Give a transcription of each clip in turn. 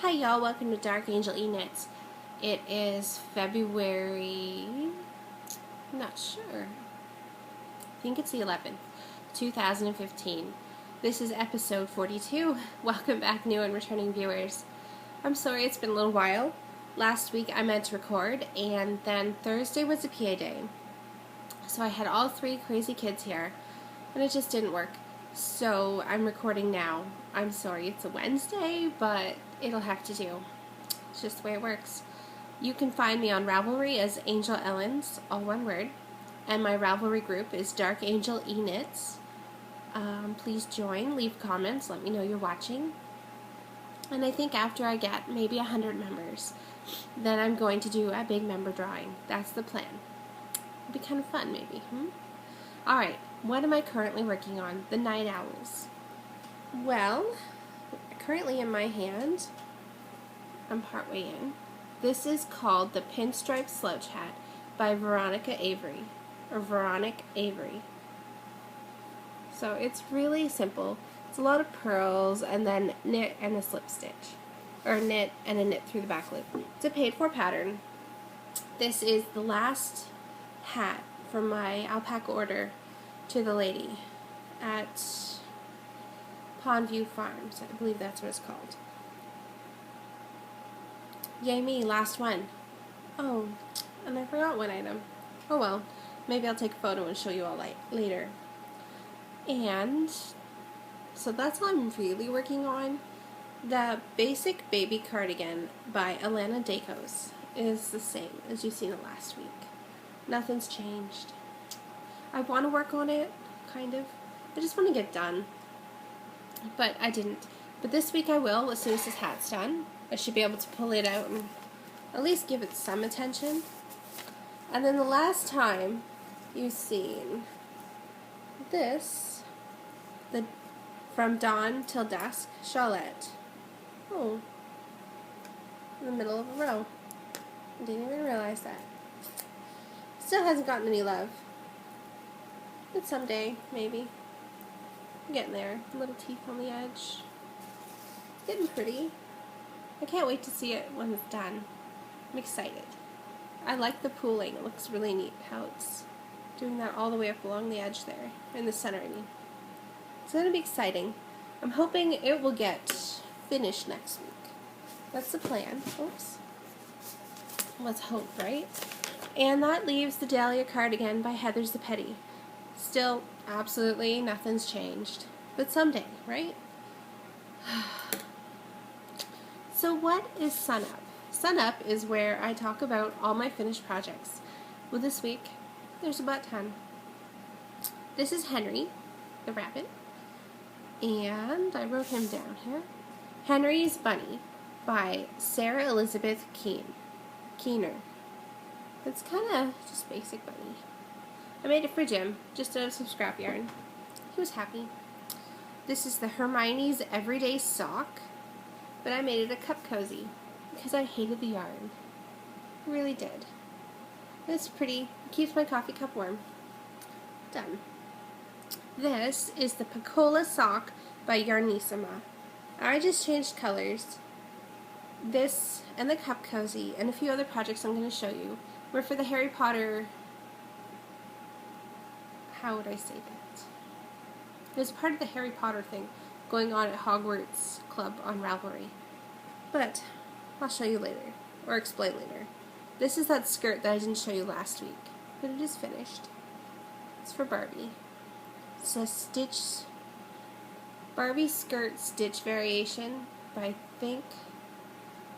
Hi y'all, welcome to Dark Angel E-Knits. It is February, I'm not sure, I think it's the 11th, 2015. This is episode 42. Welcome back new and returning viewers. I'm sorry it's been a little while. Last week I meant to record and then Thursday was a PA day. So I had all three crazy kids here and it just didn't work. So I'm recording now. I'm sorry it's a Wednesday, but it'll have to do. It's just the way it works. You can find me on Ravelry as Angel Ellens, all one word. And my Ravelry group is Dark Angel E-Knits. Please join, leave comments, let me know you're watching. And I think after I get maybe 100 members, then I'm going to do a big member drawing. That's the plan. It'll be kind of fun maybe. Alright, what am I currently working on? The Night Owls. Well, currently in my hand, I'm partway in. This is called the Pinstripe Slouch Hat by Veronica Avery, or Veronique Avery. So it's really simple. It's a lot of pearls and then knit and a slip stitch, or knit and a knit through the back loop. It's a paid for pattern. This is the last hat from my alpaca order to the lady at Pondview Farms. I believe that's what it's called. Yay me, last one. Oh, and I forgot one item. Oh well, maybe I'll take a photo and show you all later. And so that's all I'm really working on. The basic baby cardigan by Alana Dacos is the same as you've seen it last week. Nothing's changed. I want to work on it, kind of. I just want to get done. But I didn't. But this week I will, as soon as this hat's done. I should be able to pull it out and at least give it some attention. And then the last time you've seen this, the From Dawn Till Dusk Shawlette. Oh, in the middle of a row. I didn't even realize that. Still hasn't gotten any love. But someday, maybe. I'm getting there. Little teeth on the edge. It's getting pretty. I can't wait to see it when it's done. I'm excited. I like the pooling. It looks really neat how it's doing that all the way up along the edge there, in the center, I mean. It's going to be exciting. I'm hoping it will get finished next week. That's the plan. Oops. Let's hope, right? And that leaves the Dahlia cardigan by Heather Zapetti. Still, absolutely nothing's changed. But someday, right? So what is Sun Up? Sun Up is where I talk about all my finished projects. Well, this week, there's about 10. This is Henry, the rabbit. And I wrote him down here. Henry's Bunny by Sarah Elizabeth Keener. It's kind of just basic bunny. I made it for Jim, just out of some scrap yarn. He was happy. This is the Hermione's Everyday Sock, but I made it a cup cozy because I hated the yarn. I really did. It's pretty. It keeps my coffee cup warm. Done. This is the Pecola Sock by Yarnissima. I just changed colors. This and the cup cozy and a few other projects I'm going to show you were for the Harry Potter, how would I say that? It was part of the Harry Potter thing going on at Hogwarts Club on Ravelry. But I'll show you later, or explain later. This is that skirt that I didn't show you last week, but it is finished. It's for Barbie. It's a Barbie skirt stitch variation by, I think,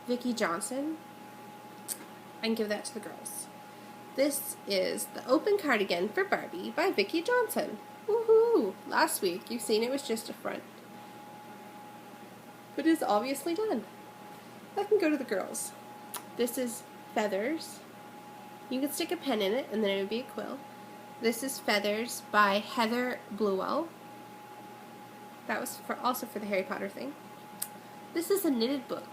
Vicki Johnson. I can give that to the girls. This is the open cardigan for Barbie by Vicki Johnson. Woohoo! Last week you've seen it was just a front. But it is obviously done. That can go to the girls. This is Feathers. You can stick a pen in it and then it would be a quill. This is Feathers by Heather Bluewell. That was also for the Harry Potter thing. This is a knitted book.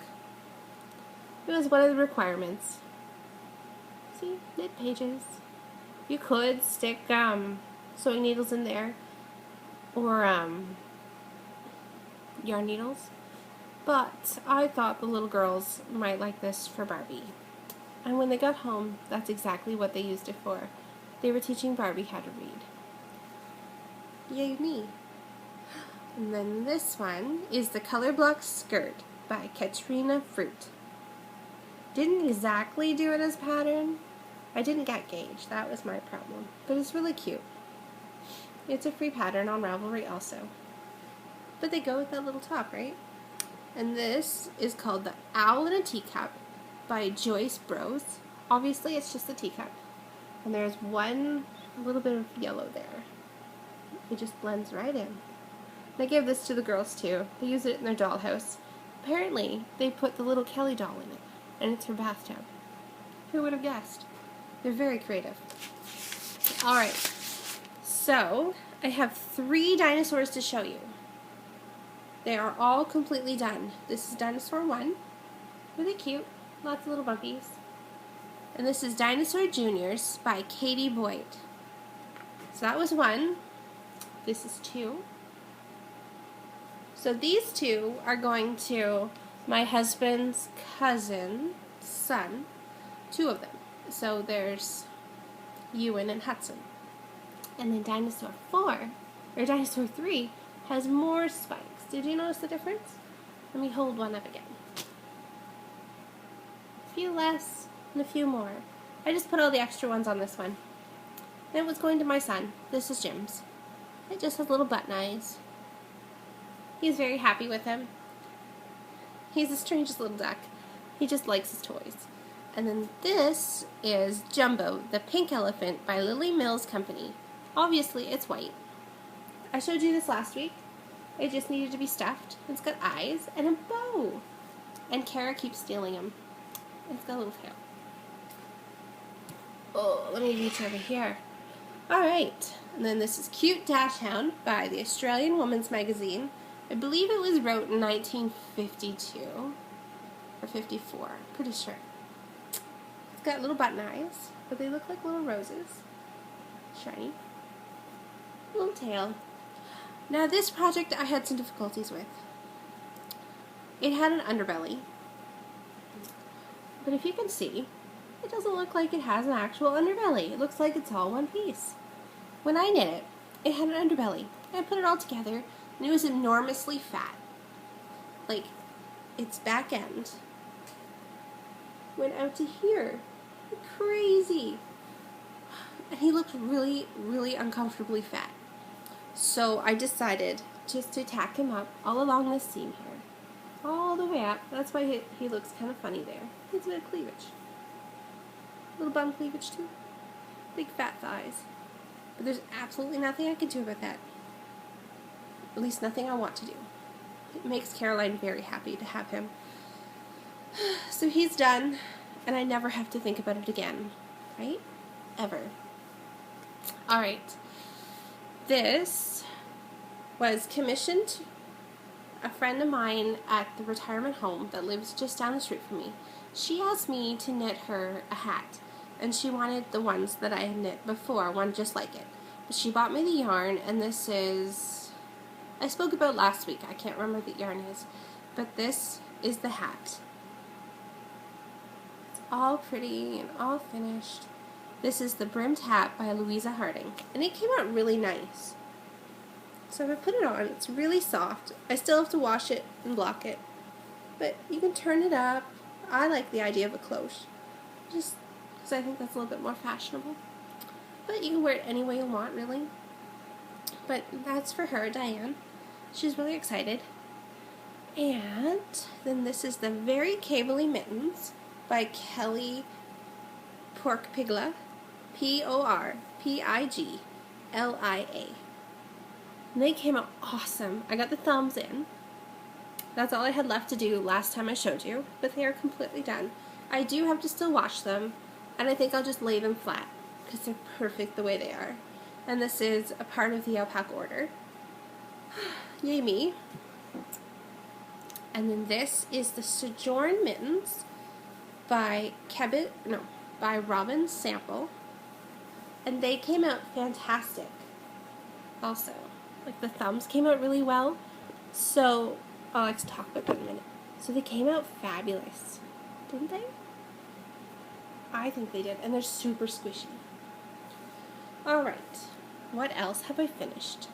It was one of the requirements. See, knit pages. You could stick sewing needles in there, or yarn needles, But I thought the little girls might like this for Barbie. And when they got home, that's exactly what they used it for. They were teaching Barbie how to read. Yay me. And then this one is the Color Block Skirt by Katrina Fruit. Didn't exactly do it as pattern. I didn't get gauge, that was my problem. But it's really cute. It's a free pattern on Ravelry also. But they go with that little top, right? And this is called the Owl in a Teacup by Joyce Bros. Obviously it's just a teacup. And there's one little bit of yellow there. It just blends right in. And I gave this to the girls too. They use it in their dollhouse. Apparently they put the little Kelly doll in it. And it's her bathtub. Who would have guessed? They're very creative. Alright. So, I have 3 dinosaurs to show you. They are all completely done. This is Dinosaur 1. Really cute. Lots of little buggies. And this is Dinosaur Juniors by Katie Boyd. So that was 1. This is 2. So these 2 are going to my husband's cousin's son. 2 of them. So there's Ewan and Hudson. And then Dinosaur 4, or Dinosaur 3, has more spikes. Did you notice the difference? Let me hold one up again. A few less and a few more. I just put all the extra ones on this one. And it was going to my son. This is Jim's. It just has little button eyes. He's very happy with him. He's the strangest little duck. He just likes his toys. And then this is Jumbo, the Pink Elephant by Lily Mills Company. Obviously, it's white. I showed you this last week. It just needed to be stuffed. It's got eyes and a bow. And Kara keeps stealing them. It's got a little tail. Oh, let me reach over here. Alright. And then this is Cute Dachshund by the Australian Woman's Magazine. I believe it was wrote in 1952 or 54. Pretty sure. It's got little button eyes, but they look like little roses. Shiny. Little tail. Now this project I had some difficulties with. It had an underbelly, but if you can see, it doesn't look like it has an actual underbelly. It looks like it's all one piece. When I knit it, it had an underbelly. I put it all together, and it was enormously fat. Like, its back end went out to here. Crazy. And he looked really, really uncomfortably fat. So I decided just to tack him up all along this seam here. All the way up. That's why he looks kind of funny there. He has a bit of cleavage. Little bum cleavage too. Big fat thighs. But there's absolutely nothing I can do about that. At least nothing I want to do. It makes Caroline very happy to have him. So he's done, and I never have to think about it again. Right? Ever. Alright. This was commissioned a friend of mine at the retirement home that lives just down the street from me. She asked me to knit her a hat, and she wanted the ones that I had knit before, one just like it. But she bought me the yarn, and this is, I spoke about last week, I can't remember what the yarn is, but this is the hat. It's all pretty and all finished. This is the Brimmed Hat by Louisa Harding, and it came out really nice. So if I put it on, it's really soft. I still have to wash it and block it, but you can turn it up. I like the idea of a cloche, just because I think that's a little bit more fashionable. But you can wear it any way you want, really. But that's for her, Diane. She's really excited. And then this is the Very Cabley Mittens by Kelly Porkpiglia. Porpiglia. And they came out awesome. I got the thumbs in. That's all I had left to do last time I showed you, but they are completely done. I do have to still wash them, and I think I'll just lay them flat because they're perfect the way they are. And this is a part of the alpaca order. Yay me. And then this is the Sojourn Mittens by Robin Sample. And they came out fantastic also. Like the thumbs came out really well. So I'll like to talk about that in a minute. So they came out fabulous, didn't they? I think they did, and they're super squishy. Alright, what else have I finished?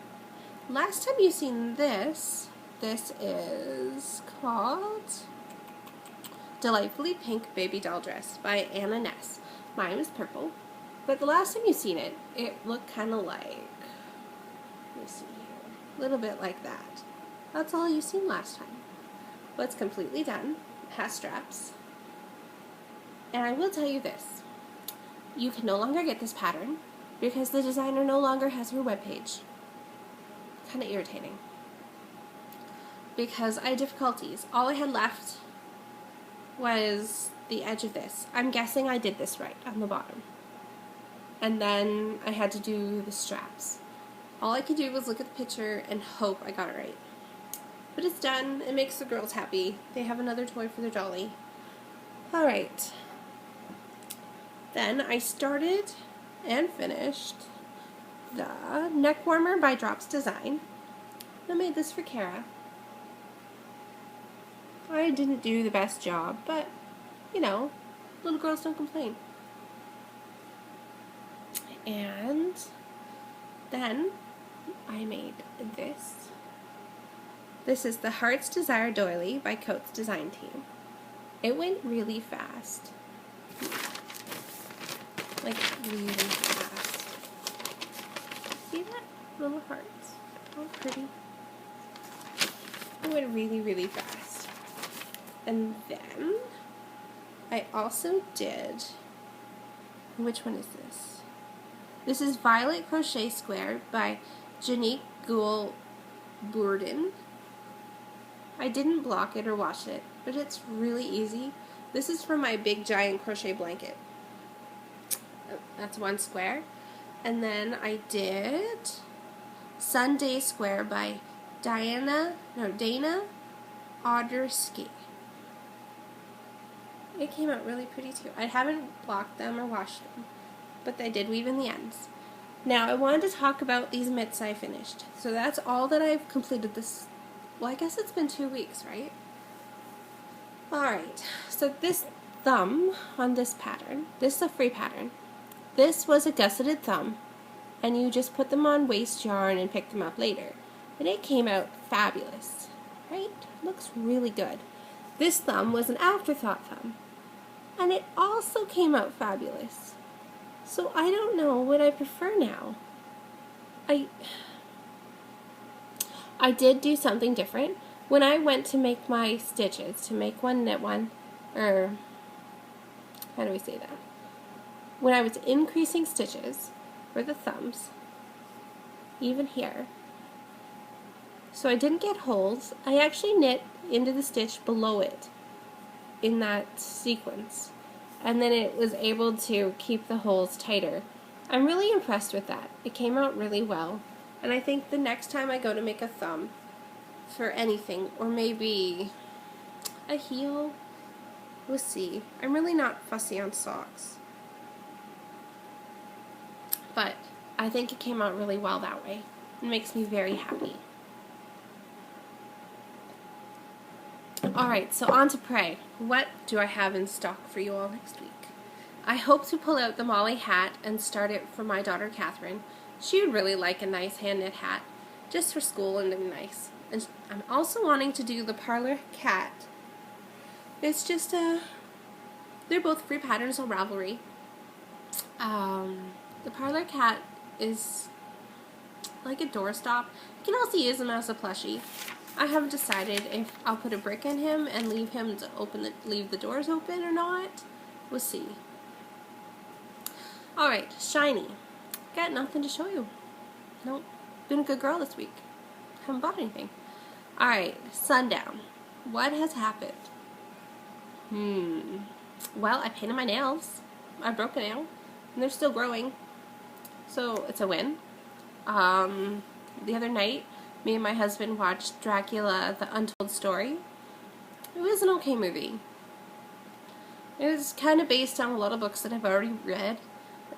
Last time you've seen this is called Delightfully Pink Baby Doll Dress by Anna Ness. Mine was purple, but the last time you've seen it, it looked kind of like, let me see here, a little bit like that. That's all you've seen last time. But it's completely done. It has straps. And I will tell you this. You can no longer get this pattern because the designer no longer has her webpage. Kind of irritating. Because I had difficulties. All I had left was the edge of this. I'm guessing I did this right on the bottom. And then I had to do the straps. All I could do was look at the picture and hope I got it right. But it's done. It makes the girls happy. They have another toy for their dolly. Alright. Then I started and finished the neck warmer by Drops Design. I made this for Kara. I didn't do the best job, but, you know, little girls don't complain. And then I made this. This is the Heart's Desire doily by Coats Design Team. It went really fast. Like, really fast. See that? Little hearts. How pretty. It went really, really fast. And then I also did, which one is this? This is Violet Crochet Square by Janique Gould-Bourdon. I didn't block it or wash it, but it's really easy. This is for my big giant crochet blanket. That's one square. And then I did Sunday Square by Dana Oderski. It came out really pretty too. I haven't blocked them or washed them, but I did weave in the ends. Now I wanted to talk about these mitts I finished. So that's all that I've completed this. Well, I guess it's been 2 weeks, right? Alright, so this thumb on this pattern, this is a free pattern. This was a gusseted thumb, and you just put them on waste yarn and pick them up later. And it came out fabulous, right? Looks really good. This thumb was an afterthought thumb, and it also came out fabulous. So I don't know what I prefer now. I did do something different. When I went to make my stitches, to make one, knit one, or how do we say that? When I was increasing stitches for the thumbs, even here, so I didn't get holes, I actually knit into the stitch below it in that sequence, and then it was able to keep the holes tighter. I'm really impressed with that. It came out really well, and I think the next time I go to make a thumb for anything, or maybe a heel, we'll see. I'm really not fussy on socks, but I think it came out really well that way. It makes me very happy. Alright, so on to Pray. What do I have in stock for you all next week? I hope to pull out the Molly hat and start it for my daughter Catherine. She would really like a nice hand knit hat, just for school and nice. And I'm also wanting to do the Parlor Cat. It's just they're both free patterns on Ravelry. The Parlor Cat is like a doorstop. You can also use him as a plushie. I haven't decided if I'll put a brick in him and leave him to leave the doors open or not. We'll see. Alright, Shiny. Got nothing to show you. Nope. Been a good girl this week. Haven't bought anything. Alright, Sundown. What has happened? Well, I painted my nails. I broke a nail. And they're still growing. So, it's a win. The other night, me and my husband watched Dracula, The Untold Story. It was an okay movie. It was kind of based on a lot of books that I've already read.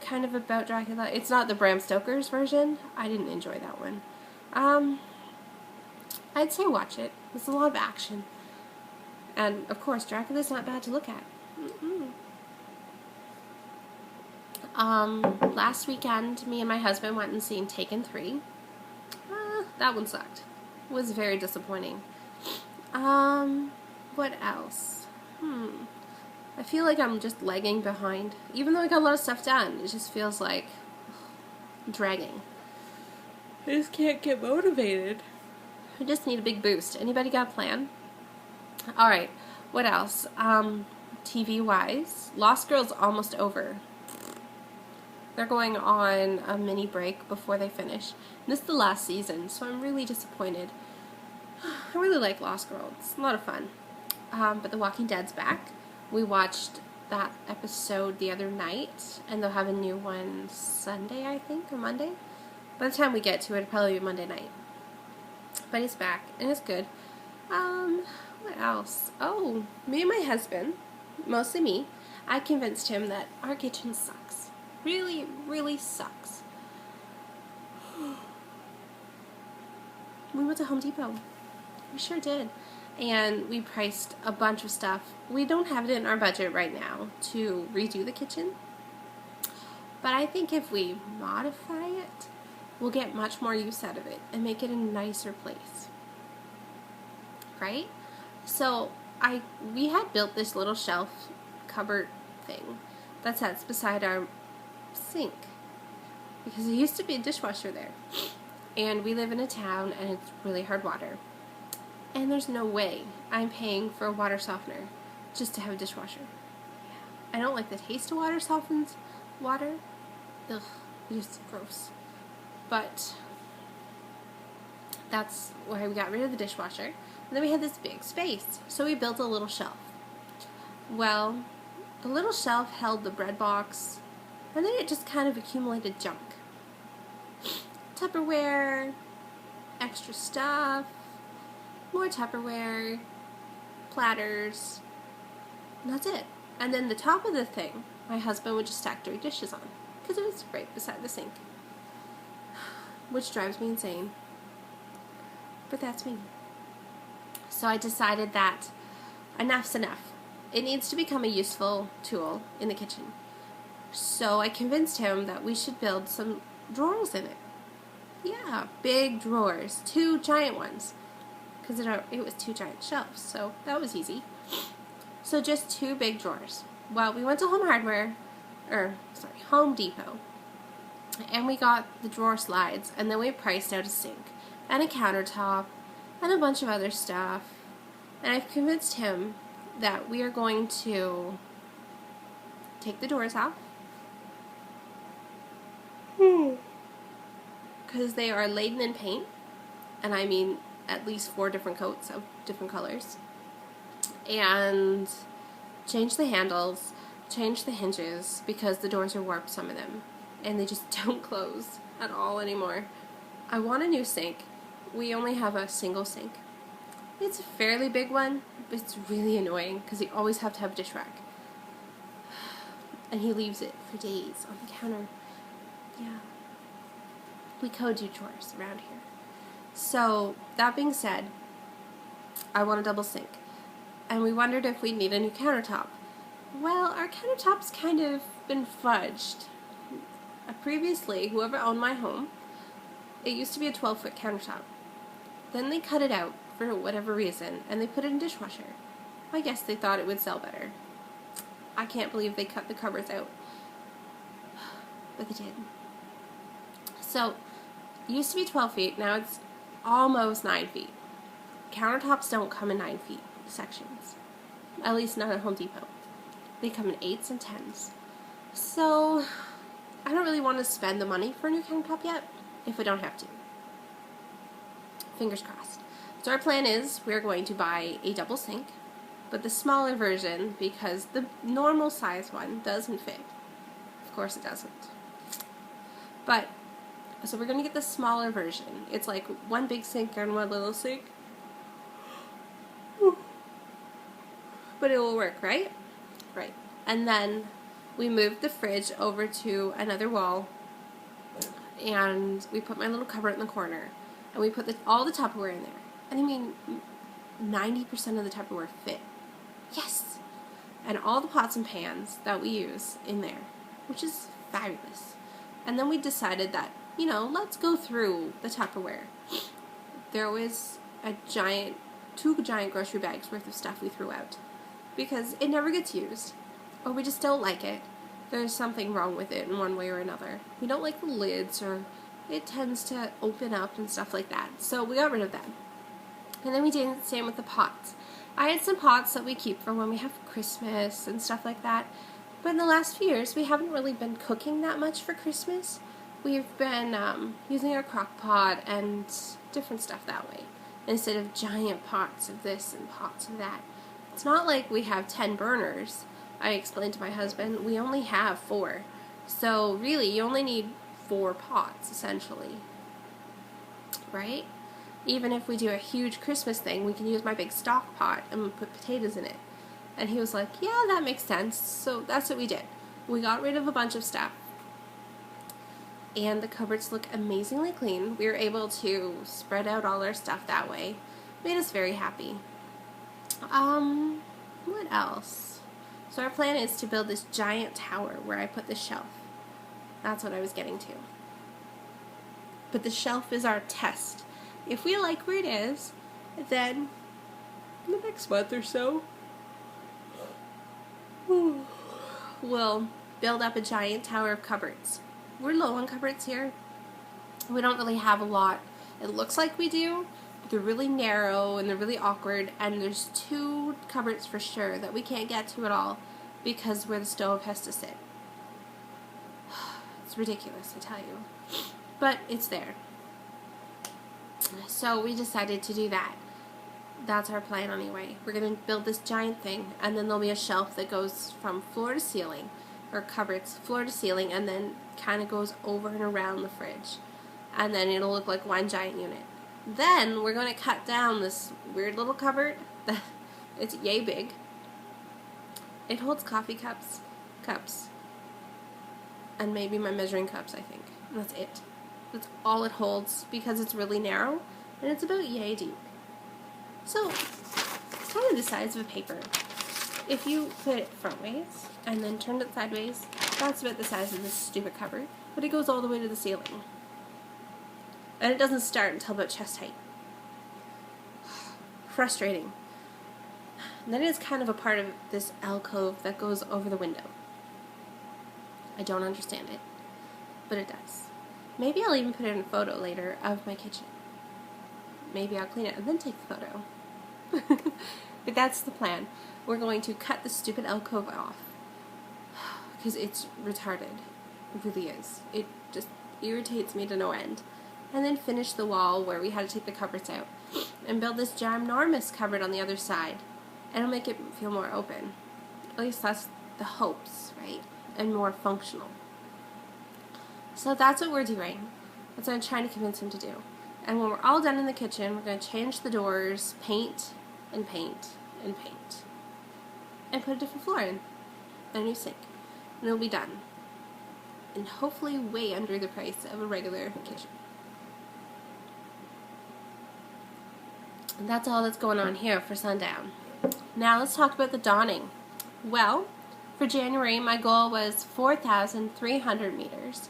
Kind of about Dracula. It's not the Bram Stoker's version. I didn't enjoy that one. I'd say watch it. There's a lot of action. And, of course, Dracula's not bad to look at. Last weekend, me and my husband went and seen Taken 3. That one sucked. It was very disappointing. What else? I feel like I'm just lagging behind. Even though I got a lot of stuff done, it just feels like dragging. I just can't get motivated. I just need a big boost. Anybody got a plan? Alright, what else? TV-wise, Lost Girl's almost over. They're going on a mini break before they finish. And this is the last season, so I'm really disappointed. I really like Lost Girl. It's a lot of fun. But The Walking Dead's back. We watched that episode the other night, and they'll have a new one Sunday, I think, or Monday. By the time we get to it, it'll probably be Monday night. But it's back, and it's good. What else? Oh, me and my husband, mostly me, I convinced him that our kitchen sucks. Really, really sucks. We went to Home Depot. We sure did. And we priced a bunch of stuff. We don't have it in our budget right now to redo the kitchen. But I think if we modify it, we'll get much more use out of it and make it a nicer place. Right? So we had built this little shelf cupboard thing that sits beside our sink. Because there used to be a dishwasher there. And we live in a town and it's really hard water. And there's no way I'm paying for a water softener just to have a dishwasher. I don't like the taste of water softens water. Ugh, it's just gross. But that's why we got rid of the dishwasher. And then we had this big space. So we built a little shelf. Well, the little shelf held the bread box, and then it just kind of accumulated junk. Tupperware, extra stuff, more Tupperware, platters, and that's it. And then the top of the thing, my husband would just stack dirty dishes on, because it was right beside the sink. Which drives me insane. But that's me. So I decided that enough's enough. It needs to become a useful tool in the kitchen. So I convinced him that we should build some drawers in it. Yeah, big drawers. 2 giant ones. Because it was 2 giant shelves, so that was easy. So just 2 big drawers. Well, we went to Home Depot. And we got the drawer slides, and then we priced out a sink, and a countertop, and a bunch of other stuff. And I've convinced him that we are going to take the doors off. Because they are laden in paint, and I mean at least 4 different coats of different colors. And change the handles, change the hinges, because the doors are warped, some of them, and they just don't close at all anymore. I want a new sink. We only have a single sink. It's a fairly big one, but it's really annoying because you always have to have a dish rack. And he leaves it for days on the counter. Yeah. We co-do chores around here. So, that being said, I want a double sink. And we wondered if we'd need a new countertop. Well, our countertop's kind of been fudged. Previously, whoever owned my home, it used to be a 12-foot countertop. Then they cut it out for whatever reason, and they put it in a dishwasher. I guess they thought it would sell better. I can't believe they cut the covers out. But they did. So, it used to be 12 feet, now it's almost 9 feet. Countertops don't come in 9 feet sections. At least not at Home Depot. They come in 8s and 10s. So, I don't really want to spend the money for a new countertop yet, if we don't have to. Fingers crossed. So our plan is we're going to buy a double sink, but the smaller version, because the normal size one doesn't fit. Of course it doesn't. But, so we're going to get the smaller version. It's like 1 big sink and 1 little sink. But it will work, right? Right. And then we moved the fridge over to another wall, and we put my little cupboard in the corner, and we put all the Tupperware in there. And I mean, 90% of the Tupperware fit. Yes! And all the pots and pans that we use in there, which is fabulous. And then we decided that, let's go through the Tupperware. There was two giant grocery bags worth of stuff we threw out because it never gets used, or we just don't like it. There's something wrong with it in one way or another. We don't like the lids, or it tends to open up and stuff like that. So we got rid of them. And then we did the same with the pots. I had some pots that we keep for when we have Christmas and stuff like that. But in the last few years, we haven't really been cooking that much for Christmas. We've been using our crock pot and different stuff that way, instead of giant pots of this and pots of that. It's not like we have 10 burners. I explained to my husband, we only have 4. So really, you only need 4 pots, essentially. Right? Even if we do a huge Christmas thing, we can use my big stock pot and put potatoes in it. And he was like, yeah, that makes sense. So that's what we did. We got rid of a bunch of stuff. And the cupboards look amazingly clean. We were able to spread out all our stuff that way. Made us very happy. What else? So our plan is to build this giant tower where I put the shelf. That's what I was getting to. But the shelf is our test. If we like where it is, then the next month or so, we'll build up a giant tower of cupboards. We're low on cupboards here. We don't really have a lot. It looks like we do, but they're really narrow and they're really awkward, and there's 2 cupboards for sure that we can't get to at all because where the stove has to sit. It's ridiculous, I tell you. But it's there. So we decided to do that. That's our plan anyway. We're going to build this giant thing, and then there'll be a shelf that goes from floor to ceiling, or cupboards, floor to ceiling, and then kind of goes over and around the fridge. And then it'll look like one giant unit. Then we're going to cut down this weird little cupboard. It's yay big. It holds coffee cups, and maybe my measuring cups, I think. And that's it. That's all it holds because it's really narrow, and it's about yay deep. So, it's kind of the size of a paper. If you put it front ways and then turn it sideways, that's about the size of this stupid cupboard, but it goes all the way to the ceiling. And it doesn't start until about chest height. Frustrating. And then it's kind of a part of this alcove that goes over the window. I don't understand it, but it does. Maybe I'll even put in a photo later of my kitchen. Maybe I'll clean it and then take the photo. But that's the plan. We're going to cut the stupid alcove off because it's retarded. It really is. It just irritates me to no end. And then finish the wall where we had to take the cupboards out and build this ginormous cupboard on the other side. And it'll make it feel more open. At least that's the hopes, right? And more functional. So that's what we're doing. That's what I'm trying to convince him to do. And when we're all done in the kitchen, we're going to change the doors, paint, and paint, and paint. And put a different floor in. And a new sink. And it'll be done. And hopefully way under the price of a regular kitchen. And that's all that's going on here for sundown. Now let's talk about the dawning. Well, for January, my goal was 4,300 meters.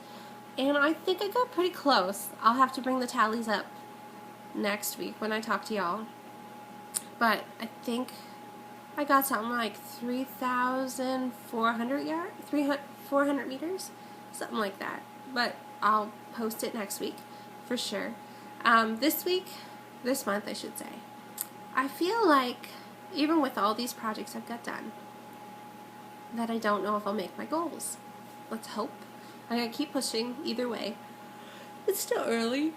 And I think I got pretty close. I'll have to bring the tallies up next week when I talk to y'all. But I think I got something like 3,400 400 meters, something like that. But I'll post it next week for sure. This month I should say, I feel like even with all these projects I've got done, that I don't know if I'll make my goals. Let's hope. I'm going to keep pushing either way. It's still early,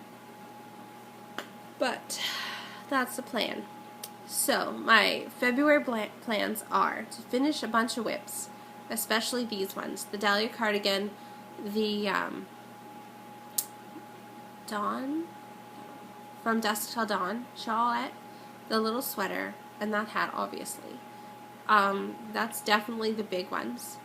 but that's the plan. So, my February plans are to finish a bunch of whips, especially these ones. The Dahlia cardigan, the Dawn, from Dusk Till Dawn shawlette, the little sweater, and that hat, obviously. That's definitely the big ones.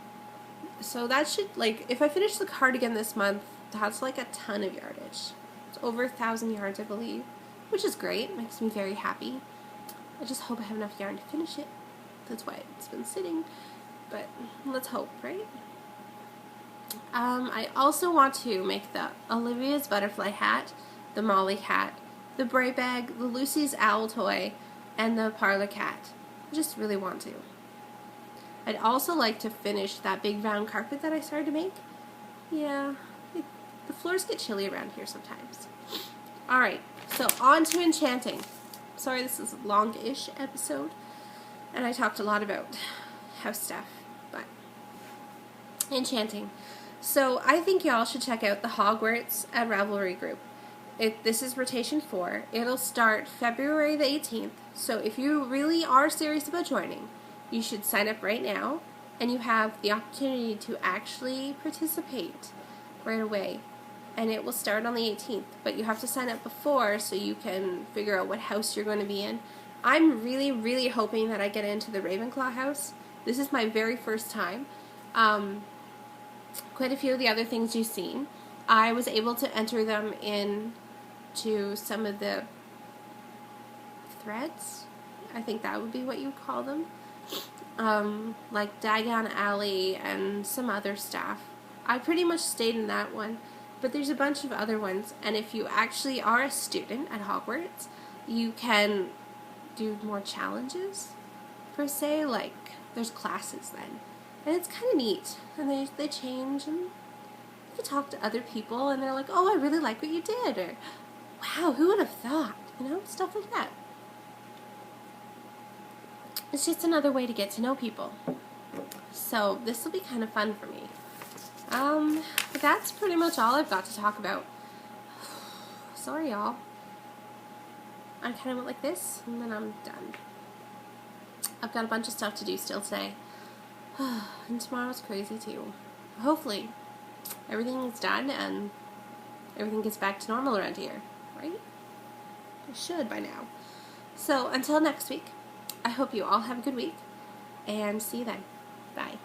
So that should, if I finish the cardigan this month, that's like a ton of yardage. It's over 1,000 yards, I believe, which is great. It makes me very happy. I just hope I have enough yarn to finish it. That's why it's been sitting, but let's hope, right? I also want to make the Olivia's butterfly hat, the Molly hat, the Bray bag, the Lucy's owl toy, and the parlor cat. I just really want to. I'd also like to finish that big round carpet that I started to make. Yeah, the floors get chilly around here sometimes. Alright, so on to enchanting. Sorry this is a long-ish episode, and I talked a lot about house stuff, but enchanting. So I think y'all should check out the Hogwarts at Ravelry group. This is rotation 4. It'll start February the 18th, so if you really are serious about joining, you should sign up right now, and you have the opportunity to actually participate right away. And it will start on the 18th, but you have to sign up before so you can figure out what house you're going to be in. I'm really, really hoping that I get into the Ravenclaw house. This is my very first time. Quite a few of the other things you've seen, I was able to enter them in to some of the threads. I think that would be what you would call them. Like Diagon Alley and some other stuff. I pretty much stayed in that one, but there's a bunch of other ones, and if you actually are a student at Hogwarts, you can do more challenges, per se, like there's classes then. And it's kind of neat, and they change, and you can talk to other people, and they're like, oh, I really like what you did, or wow, who would have thought, you know, stuff like that. It's just another way to get to know people. So this will be kind of fun for me. But that's pretty much all I've got to talk about. Sorry, y'all. I kind of went like this, and then I'm done. I've got a bunch of stuff to do still today. And tomorrow's crazy too. Hopefully, everything's done and everything gets back to normal around here, right? It should by now. So, until next week, I hope you all have a good week, and see you then. Bye.